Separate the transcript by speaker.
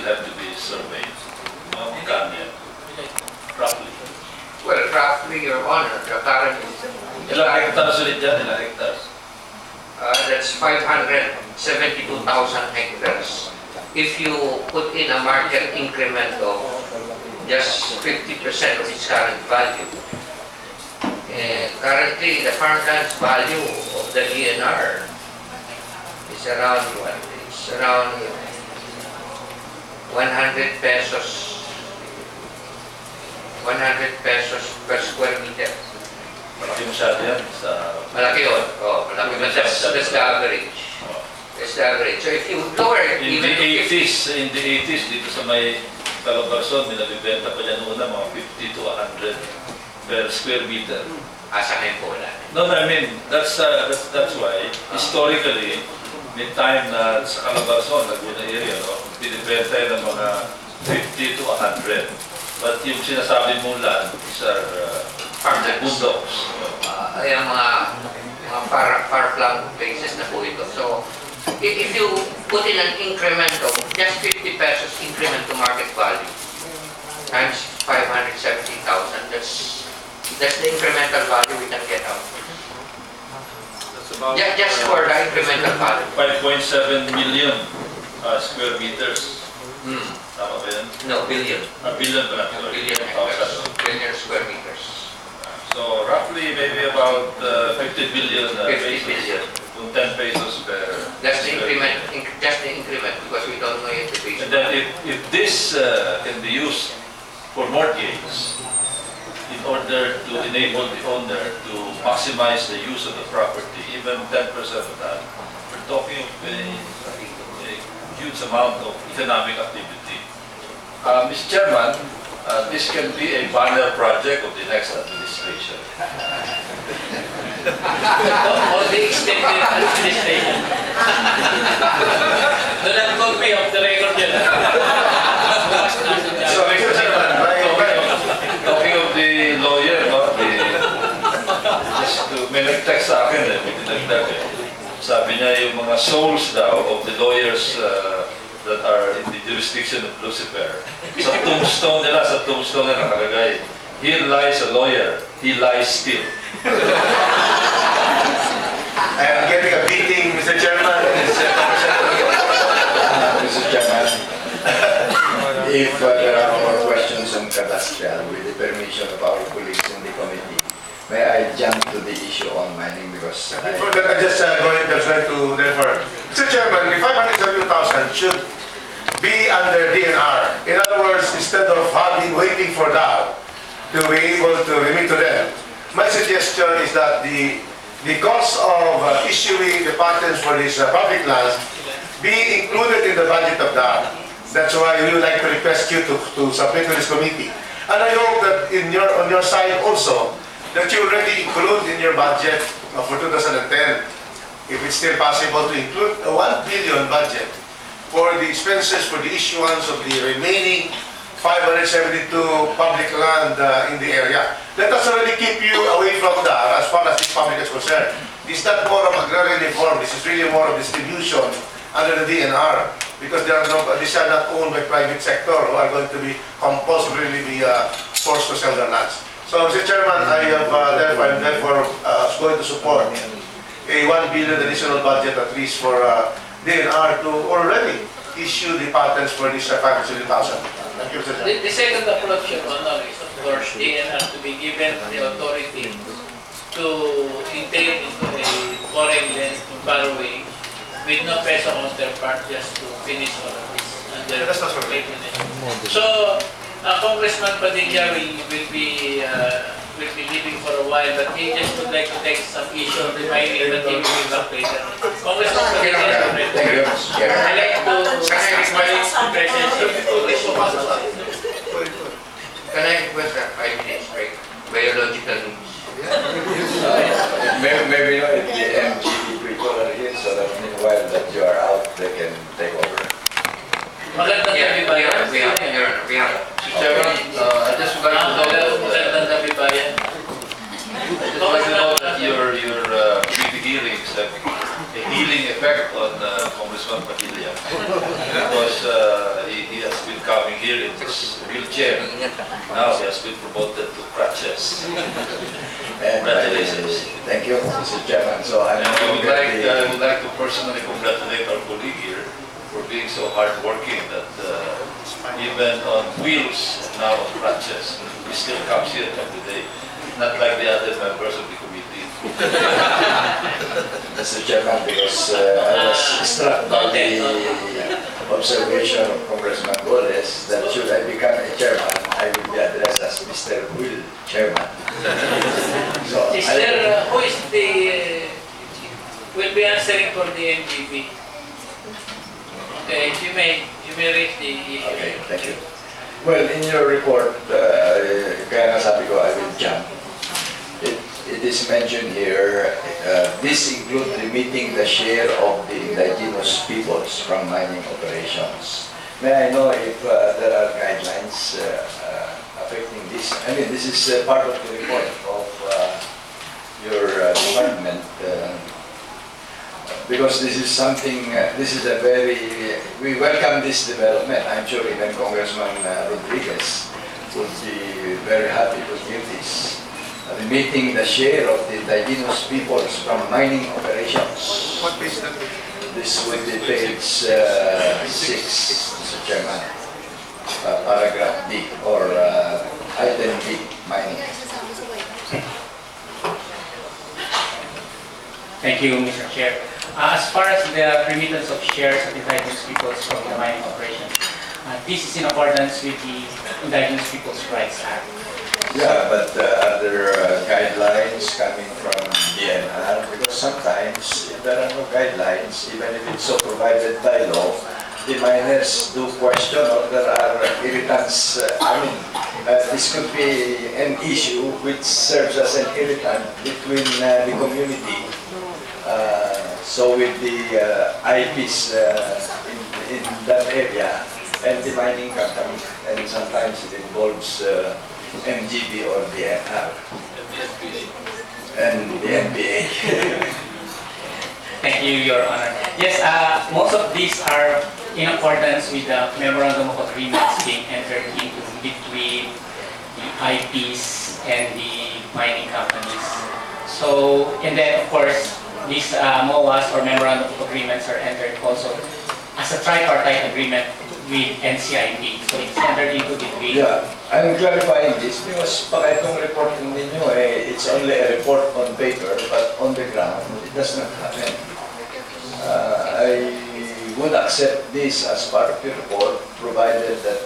Speaker 1: still have to be surveyed? Magkano yan? Roughly.
Speaker 2: Well, roughly, Your Honor, the current...
Speaker 1: Ilang hectares ulit yan? Ilang hectares?
Speaker 2: That's 572,000 hectares. If you put in a market increment of just 50% of its current value, currently the farmland's value of the DENR is around what? It's around 100 pesos. 100 pesos per square meter.
Speaker 1: Malaki masyado yan sa...
Speaker 2: Malaki yun. Oh, malaki. But that's the average. That's the average. So if you lower it,
Speaker 1: In the 80s, dito sa may Calabarzon, nilabibenta pa dyan una mga 50 to 100 per square meter.
Speaker 2: Asa ngayon po wala.
Speaker 1: No, I mean, that's why, historically, may time na sa Calabarzon, Laguna area, no, binibenta yan ng mga 50 to 100. But yung sinasabi mo lang, is our bundoks.
Speaker 2: Yung mga far-flung places na po ito. So, if you put in an increment of just 50 pesos increment to market value times 570,000, that's the incremental value we can get out.
Speaker 1: That's about
Speaker 2: Just for the incremental value.
Speaker 1: 5.7 million square meters. Tama ba yan?
Speaker 2: No, billion.
Speaker 1: Billion pala.
Speaker 2: Billion hectares. Billion square meters.
Speaker 1: So roughly maybe about 50 billion
Speaker 2: 50
Speaker 1: pesos.
Speaker 2: billion.
Speaker 1: Kung 10 pesos per...
Speaker 2: That's the increment, just the increment, because we don't know yet the base.
Speaker 1: And then if this can be used for mortgage, in order to enable the owner to maximize the use of the property, even 10% of that, we're talking of a huge amount of economic activity. Mr. Chairman, this can be a banner project of the next administration.
Speaker 3: Or the extended administration. Do not quote me off the record yun.
Speaker 1: So, Mr. Chairman, talking of the lawyer, no, may nag-text sa akin may dinagdag Sabi niya yung mga souls daw of the lawyers that are in the jurisdiction of Lucifer. Sa tombstone nila nakalagay, here lies a lawyer, he lies still.
Speaker 4: I am getting a beating, Mr. Chairman.
Speaker 5: Mr. Chairman, if there are more questions on cadastral, with the permission of our colleagues in the committee, may I jump to the issue on mining because
Speaker 4: Before that, I just going to defer. Mr. Chairman, the 570,000 should be under DNR. In other words, instead of waiting for that to be able to remit to them, my suggestion is that the cost of issuing the patents for these public lands be included in the budget of that. That's why we would like to request you to submit to this committee. And I hope that on your side also, that you already include in your budget for 2010, if it's still possible to include a 1 billion budget for the expenses for the issuance of the remaining 572 public land in the area. Let us already keep you away from that as far as this public is concerned. It's not more of agrarian reform, this is really more of distribution under the DNR because these are not owned by private sector who are going to be compulsorily be forced to sell their lands. So, Mr. Chairman, I am therefore going to support a 1 billion additional budget at least for DNR to already issue the patents for this 570,000. Thank you, Mr. Chairman.
Speaker 3: The second approach, Your Honor, is of course DNR to be given the authority to enter into a foreign land borrowing with no peso on their part just to finish all of this. And
Speaker 4: That's not okay.
Speaker 3: So, Congressman Padilla will be leaving for a while, but he just would like to take some issue of the mining, but he will be back later. Congressman Padilla, I'd like to presence of Congressman.
Speaker 2: Can I request a 5 minutes break? Biological news.
Speaker 5: maybe if the MGP people are here, so that meanwhile that you are out, they can take over.
Speaker 3: Magandang gabi ba yan?
Speaker 2: We have.
Speaker 1: Mr. Chairman, I just would like to know
Speaker 3: Magandang gabi ba yan?
Speaker 1: that your committee hearings have a healing effect on Congressman Padilla because he has was wheelchair. Now he has been promoted to crutches.
Speaker 5: And
Speaker 1: Congratulations.
Speaker 5: thank you, Mr. Chairman. So I'm
Speaker 1: And I would
Speaker 5: the-
Speaker 1: like to personally congratulate our colleague here for being so hardworking that even on wheels, now on crutches, he still comes here every day. Not like the other members of the committee.
Speaker 5: Mr. Chairman, because I was struck by the observation of Congressman Golez that should I become a chairman, I will be addressed as Mr. Will Chairman. So
Speaker 3: Is there, who is the, will be answering for the NGB? Okay, you may raise the issue.
Speaker 5: Okay, thank you. Well, in your report, kaya nga sabi ko, I will jump. It is mentioned here, this includes limiting the share of the indigenous peoples from mining operations. May I know if there are guidelines affecting this? I mean, this is part of the report of your department. Because this is something, this is a very, we welcome this development. I'm sure even Congressman Rodriguez would be very happy to hear this. Limiting the share of the indigenous peoples from mining operations.
Speaker 4: What page that?
Speaker 5: This would be page 6, Mr. Chairman. Paragraph D, or item D, mining.
Speaker 6: Thank you, Mr. Chair. As far as the remittance of shares of indigenous peoples from the mining operation, this is in accordance with the Indigenous Peoples' Rights Act.
Speaker 5: Yeah, but are there guidelines coming from DENR? Because sometimes, if there are no guidelines, even if it's so provided by law, the miners do question or there are irritants. This could be an issue which serves as an irritant between the community. So with the IPs in that area and the mining company, and sometimes it involves MGB or DNR and the NPA.
Speaker 6: Thank you, Your Honor. Yes, most of these are in accordance with the memorandum of agreements being entered into between the IPs and the mining companies. So, and then of course, these MOAs or memorandum of agreements are entered also as a tripartite agreement with NCIP. So it's entered into between.
Speaker 5: Yeah, I'm clarifying this because pag itong report ninyo, it's only a report on paper, but on the ground, it does not happen. I would accept this as part of your report, provided that